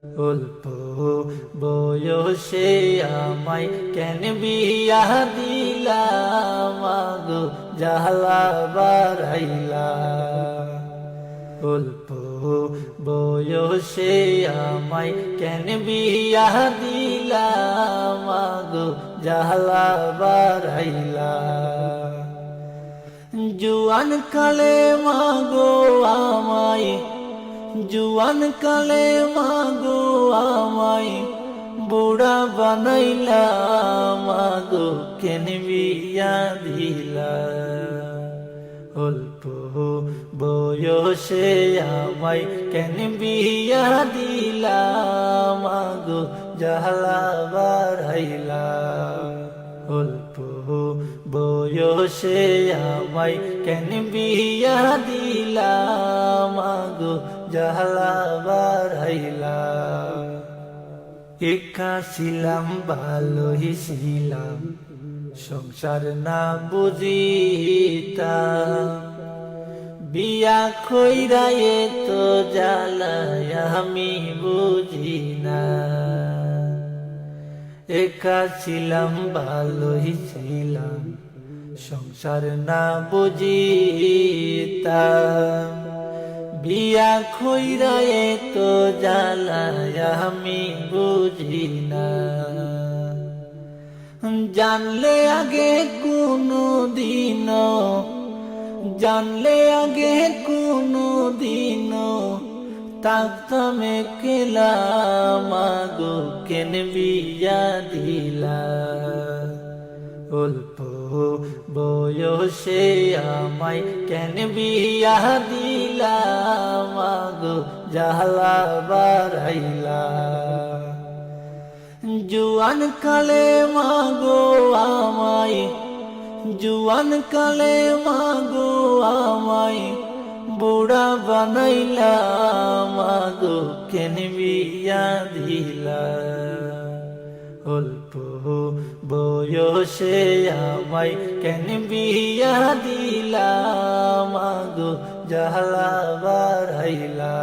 অল্প বয়সে আমায় কেন বিয়া দিলা মাগো জালা বাড়াইলা। অল্প বয়সে আমায় কেন বিয়া দিলা মাগো জালা বাড়াইলা। জুয়ান কালে মাগো আমায়, জুয়ান কালে মাগো আমায় বুড়া বানাইলা মাগো কেন বিয়া দিলা। অল্প বয়সে আমায় কেন বিয়া দিলা মাগো জালা বাড়াইলা। অল্প বয়সে আমায় কেন বিয়া দিলা মাগো জালা বাড়াইলা। একা ছিলাম ভালোই ছিলাম সংসার না বুঝিতাম, বিয়া কইরা তো জ্বালায় আমি বুঝি না। একা ছিলাম ভালোই ছিলাম সংসার না বুঝিতাম, বিয়া কইরা তো জ্বালায় আমি বুঝি না। জানলে আগে কোনো দিন, জানলে আগে কোনো দিন তাকতাম একলা মাগো কেন বিয়া দিলা। অল্প বয়সে আমায় কেন বিয়া দিলা মাগো জালা বাড়াইলা। জুয়ান কালে মাগো আমায়, জুয়ান কালে মাগো আমায় বুড়া বানাইলা মাগো কেন বিয়া দিলা। অল্প বয়সে আমায় কেন বিয়া দিলা মাগো জালা বাড়াইলা।